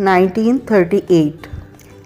1938।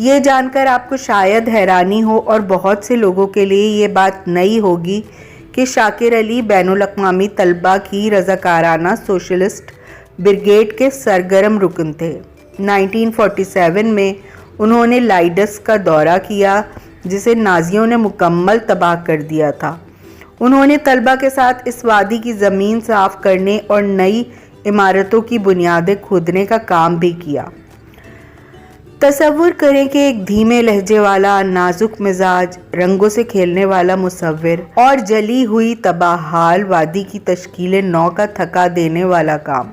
یہ جان کر آپ کو شاید حیرانی ہو اور بہت سے لوگوں کے لیے یہ بات نئی ہوگی کہ شاکر علی بین الاقوامی طلبہ کی رضاکارانہ سوشلسٹ بریگیڈ کے سرگرم رکن تھے۔ 1947 میں انہوں نے لائڈس کا دورہ کیا جسے نازیوں نے مکمل تباہ کر دیا تھا۔ انہوں نے طلبہ کے ساتھ اس وادی کی زمین صاف کرنے اور نئی عمارتوں کی بنیادیں کھودنے کا کام بھی کیا۔ تصور کریں کہ ایک دھیمے لہجے والا، نازک مزاج، رنگوں سے کھیلنے والا مصور اور جلی ہوئی تباہ حال وادی کی تشکیل نو کا تھکا دینے والا کام۔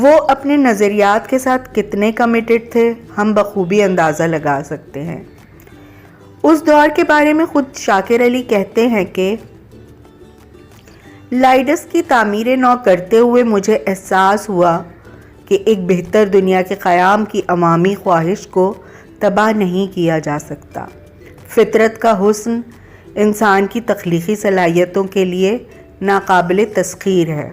وہ اپنے نظریات کے ساتھ کتنے کمیٹڈ تھے، ہم بخوبی اندازہ لگا سکتے ہیں۔ اس دور کے بارے میں خود شاکر علی کہتے ہیں کہ لائڈس کی تعمیر نو کرتے ہوئے مجھے احساس ہوا کہ ایک بہتر دنیا کے قیام کی عوامی خواہش کو تباہ نہیں کیا جا سکتا۔ فطرت کا حسن انسان کی تخلیقی صلاحیتوں کے لیے ناقابل تسخیر ہے۔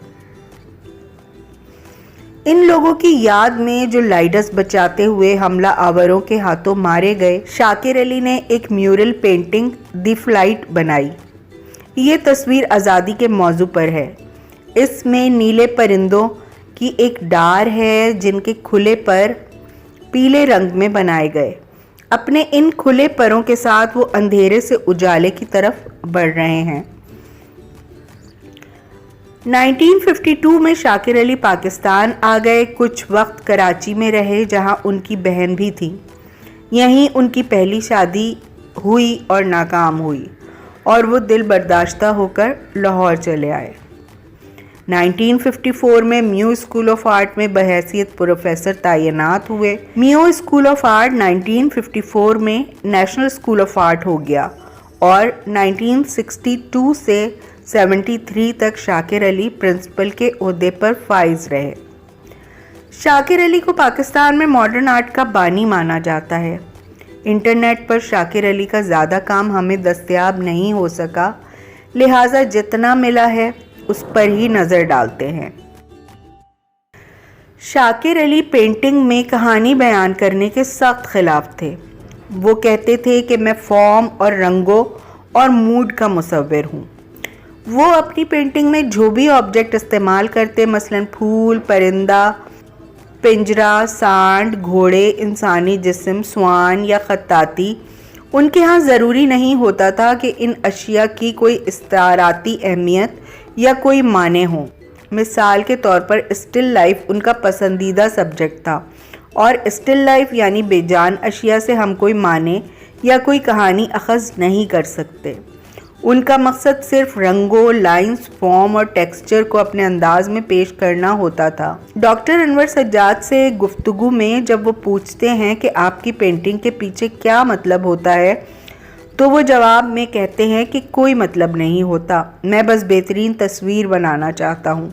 ان لوگوں کی یاد میں جو لائڈس بچاتے ہوئے حملہ آوروں کے ہاتھوں مارے گئے، شاکر علی نے ایک میورل پینٹنگ دی فلائٹ بنائی۔ یہ تصویر آزادی کے موضوع پر ہے۔ اس میں نیلے پرندوں کی ایک ڈار ہے جن کے کھلے پر پیلے رنگ میں بنائے گئے۔ اپنے ان کھلے پروں کے ساتھ وہ اندھیرے سے اجالے کی طرف بڑھ رہے ہیں۔ 1952 میں شاکر علی پاکستان آ گئے۔ کچھ وقت کراچی میں رہے جہاں ان کی بہن بھی تھی۔ یہیں ان کی پہلی شادی ہوئی اور ناکام ہوئی اور وہ دل برداشتہ ہو کر لاہور چلے آئے۔ 1954 میں میو اسکول آف آرٹ میں بحیثیت پروفیسر تعینات ہوئے۔ میو اسکول آف آرٹ 1954 میں نیشنل اسکول آف آرٹ ہو گیا اور 1962 سے 73 تک شاکر علی پرنسپل کے عہدے پر فائز رہے۔ شاکر علی کو پاکستان میں ماڈرن آرٹ کا بانی مانا جاتا ہے۔ انٹرنیٹ پر شاکر علی کا زیادہ کام ہمیں دستیاب نہیں ہو سکا، لہٰذا جتنا ملا ہے اس پر ہی نظر ڈالتے ہیں۔ شاکر علی پینٹنگ میں کہانی بیان کرنے کے سخت خلاف تھے۔ وہ کہتے تھے کہ میں فارم اور رنگوں اور موڈ کا مصور ہوں۔ وہ اپنی پینٹنگ میں جو بھی آبجیکٹ استعمال کرتے، مثلاً پھول، پرندہ، پنجرہ، سانڈ، گھوڑے، انسانی جسم، سوان یا خطاطی، ان کے ہاں ضروری نہیں ہوتا تھا کہ ان اشیاء کی کوئی استعاراتی اہمیت یا کوئی معنی ہو۔ مثال کے طور پر اسٹل لائف ان کا پسندیدہ سبجیکٹ تھا، اور اسٹل لائف یعنی بے جان اشیاء سے ہم کوئی معنی یا کوئی کہانی اخذ نہیں کر سکتے۔ ان کا مقصد صرف رنگوں، لائنز، فارم اور ٹیکسچر کو اپنے انداز میں پیش کرنا ہوتا تھا۔ ڈاکٹر انور سجاد سے گفتگو میں جب وہ پوچھتے ہیں کہ آپ کی پینٹنگ کے پیچھے کیا مطلب ہوتا ہے، تو وہ جواب میں کہتے ہیں کہ کوئی مطلب نہیں ہوتا، میں بس بہترین تصویر بنانا چاہتا ہوں،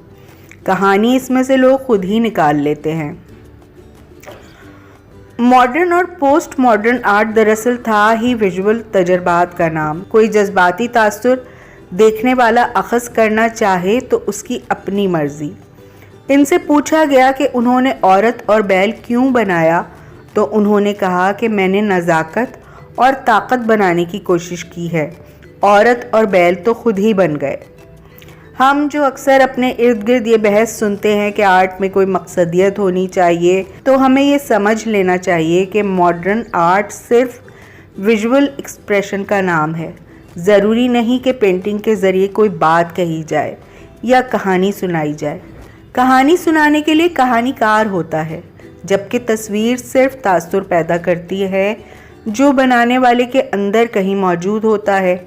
کہانی اس میں سے لوگ خود ہی نکال لیتے ہیں۔ ماڈرن اور پوسٹ ماڈرن آرٹ دراصل تھا ہی ویژول تجربات کا نام۔ کوئی جذباتی تاثر دیکھنے والا اخذ کرنا چاہے تو اس کی اپنی مرضی۔ ان سے پوچھا گیا کہ انہوں نے عورت اور بیل کیوں بنایا، تو انہوں نے کہا کہ میں نے نزاکت اور طاقت بنانے کی کوشش کی ہے، عورت اور بیل تو خود ہی بن گئے۔ ہم جو اکثر اپنے ارد گرد یہ بحث سنتے ہیں کہ آرٹ میں کوئی مقصدیت ہونی چاہیے، تو ہمیں یہ سمجھ لینا چاہیے کہ ماڈرن آرٹ صرف ویژول ایکسپریشن کا نام ہے۔ ضروری نہیں کہ پینٹنگ کے ذریعے کوئی بات کہی جائے یا کہانی سنائی جائے۔ کہانی سنانے کے لیے کہانی کار ہوتا ہے، جبکہ تصویر صرف تاثر پیدا کرتی ہے جو بنانے والے کے اندر کہیں موجود ہوتا ہے،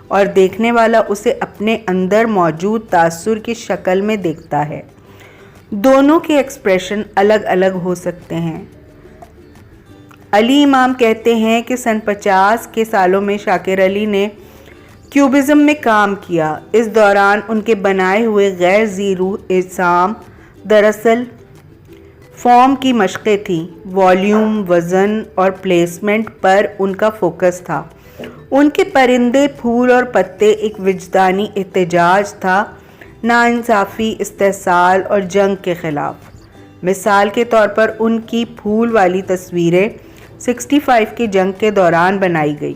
اور دیکھنے والا اسے اپنے اندر موجود تاثر کی شکل میں دیکھتا ہے۔ دونوں کے ایکسپریشن الگ الگ ہو سکتے ہیں۔ علی امام کہتے ہیں کہ سن 50 کے سالوں میں شاکر علی نے کیوبزم میں کام کیا۔ اس دوران ان کے بنائے ہوئے غیر ذی روح اجسام دراصل فارم کی مشقیں تھیں۔ والیوم، وزن اور پلیسمنٹ پر ان کا فوکس تھا۔ ان کے پرندے، پھول اور پتے ایک وجدانی احتجاج تھا، ناانصافی، استحصال اور جنگ کے خلاف۔ مثال کے طور پر ان کی پھول والی تصویریں 65 کی جنگ کے دوران بنائی گئی۔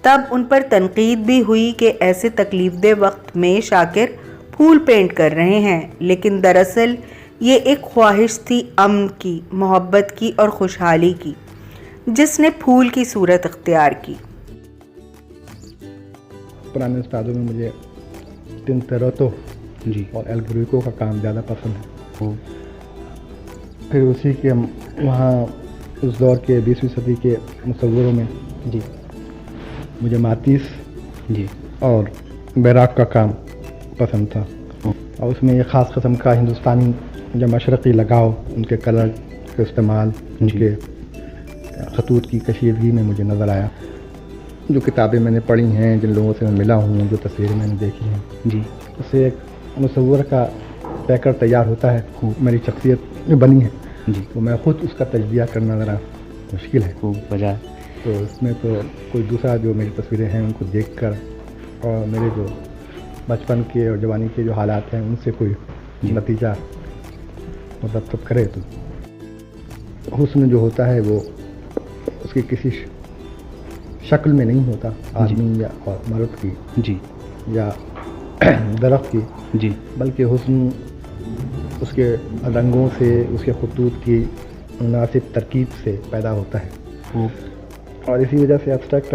تب ان پر تنقید بھی ہوئی کہ ایسے تکلیف دہ وقت میں شاکر پھول پینٹ کر رہے ہیں، لیکن دراصل یہ ایک خواہش تھی امن کی، محبت کی اور خوشحالی کی، جس نے پھول کی صورت اختیار کی۔ پرانے استادوں میں مجھے تنتروتو اور ایل گرویکو کا کام زیادہ پسند ہے۔ پھر اسی کے وہاں اس دور کے 20ویں صدی کے مصوروں میں مجھے ماتیس اور بیراق کا کام پسند تھا، اور اس میں ایک خاص قسم کا ہندوستانی جو مشرقی لگاؤ، ان کے کلر کے استعمال، ان کے خطوط کی کشیدگی میں مجھے نظر آیا۔ جو کتابیں میں نے پڑھی ہیں، جن لوگوں سے میں ملا ہوں، جو تصویریں میں نے دیکھی ہیں، اس سے ایک مصور کا پیکر تیار ہوتا ہے، میری شخصیت میں بنی ہے، تو میں خود اس کا تجزیہ کرنا ذرا مشکل ہے بجائے، تو اس میں تو کوئی دوسرا جو میری تصویریں ہیں ان کو دیکھ کر اور میرے جو بچپن کے اور جوانی کے جو حالات ہیں ان سے کوئی نتیجہ مرتب کرے، تو حسن جو ہوتا ہے وہ اس کی کسی شکل میں نہیں ہوتا، آدمی یا اور مرد کی یا درخت کی، بلکہ حسن اس کے رنگوں سے، اس کے خطوط کی مناسب ترکیب سے پیدا ہوتا ہے۔ اور اسی وجہ سے ایبسٹریکٹ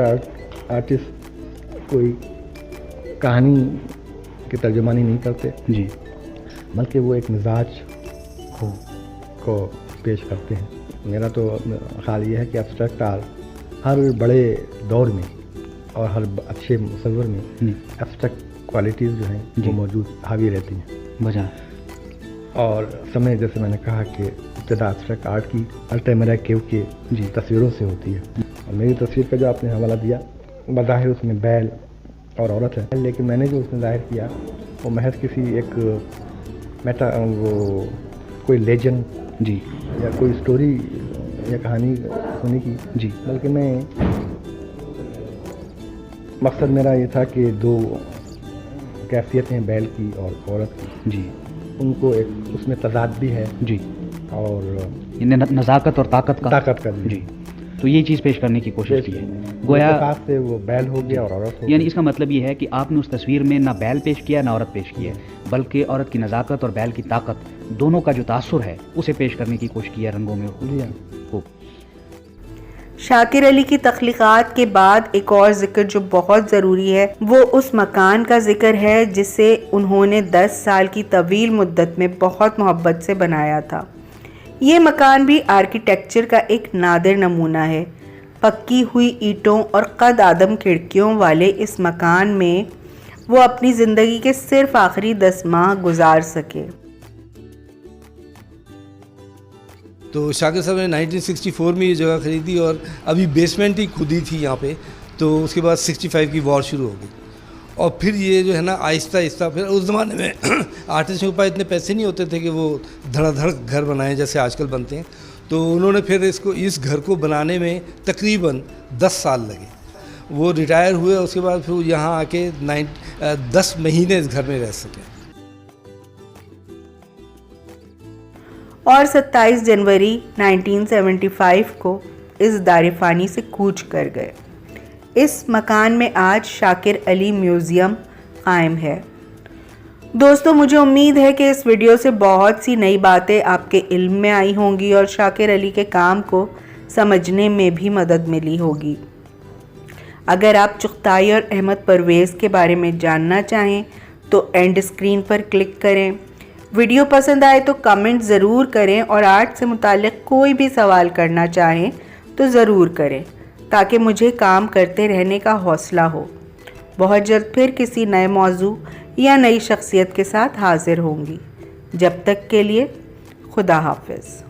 آرٹسٹ کوئی کہانی کی ترجمانی نہیں کرتے، بلکہ وہ ایک مزاج کو پیش کرتے ہیں۔ میرا تو خیال یہ ہے کہ ایبسٹریکٹ آرٹ ہر بڑے دور میں اور ہر اچھے مصور میں ایبسٹریکٹ کوالٹیز جو ہیں وہ موجود حاوی رہتی ہیں۔ اور سمے جیسے میں نے کہا کہ ابتدا ایبسٹریکٹ آرٹ کی الٹیمیرا کیو کے تصویروں سے ہوتی ہے، اور میری تصویر کا جو آپ نے حوالہ دیا بظاہر اس میں بیل اور عورت ہے، لیکن میں نے جو اس میں ظاہر کیا وہ محض کسی ایک وہ کوئی لیجنڈ یا کوئی سٹوری یا کہانی سنی کی، بلکہ میں مقصد میرا یہ تھا کہ دو کیفیتیں بیل کی اور عورت کی، ان کو ایک اس میں تضاد بھی ہے، اور نزاکت اور طاقت کا تو یہ چیز پیش کرنے کی کوشش کی ہے، گویا سے وہ بیل ہو گیا اور عورت ہو گیا۔ یعنی اس کا مطلب یہ ہے کہ آپ نے اس تصویر میں نہ بیل پیش کیا نہ عورت پیش کی ہے، بلکہ عورت کی نزاکت اور بیل کی طاقت دونوں کا جو تاثر ہے اسے پیش کرنے کی کوشش کی ہے رنگوں میں۔ شاکر علی کی تخلیقات کے بعد ایک اور ذکر جو بہت ضروری ہے وہ اس مکان کا ذکر ہے جسے انہوں نے 10 سال کی طویل مدت میں بہت محبت سے بنایا تھا۔ یہ مکان بھی آرکیٹیکچر کا ایک نادر نمونہ ہے۔ پکی ہوئی اینٹوں اور قد آدم کھڑکیوں والے اس مکان میں وہ اپنی زندگی کے صرف آخری 10 ماہ گزار سکے۔ تو شاکر صاحب نے 1964 میں یہ جگہ خریدی اور ابھی بیسمنٹ ہی کھودی تھی یہاں پہ، تو اس کے بعد 65 کی وار شروع ہو گئی، اور پھر یہ جو ہے نا آہستہ آہستہ، پھر اس زمانے میں آرٹسٹوں کے پاس اتنے پیسے نہیں ہوتے تھے کہ وہ دھڑا دھڑ گھر بنائیں جیسے آج کل بنتے ہیں، تو انہوں نے پھر اس گھر کو بنانے میں تقریباً 10 سال لگے۔ وہ ریٹائر ہوئے، اس کے بعد پھر یہاں آ کے 10 مہینے اس گھر میں رہ سکے۔ اور 27 جنوری 1975 کو اس دار فانی سے کوچ کر گئے۔ اس مکان میں آج شاکر علی میوزیم قائم ہے۔ دوستو، مجھے امید ہے کہ اس ویڈیو سے بہت سی نئی باتیں آپ کے علم میں آئی ہوں گی اور شاکر علی کے کام کو سمجھنے میں بھی مدد ملی ہوگی۔ اگر آپ چغتائی اور احمد پرویز کے بارے میں جاننا چاہیں تو اینڈ اسکرین پر کلک کریں۔ ویڈیو پسند آئے تو کمنٹ ضرور کریں، اور آرٹ سے متعلق کوئی بھی سوال کرنا چاہیں تو ضرور کریں تاکہ مجھے کام کرتے رہنے کا حوصلہ ہو۔ بہت جلد پھر کسی نئے موضوع یا نئی شخصیت کے ساتھ حاضر ہوں گی۔ جب تک کے لیے خدا حافظ۔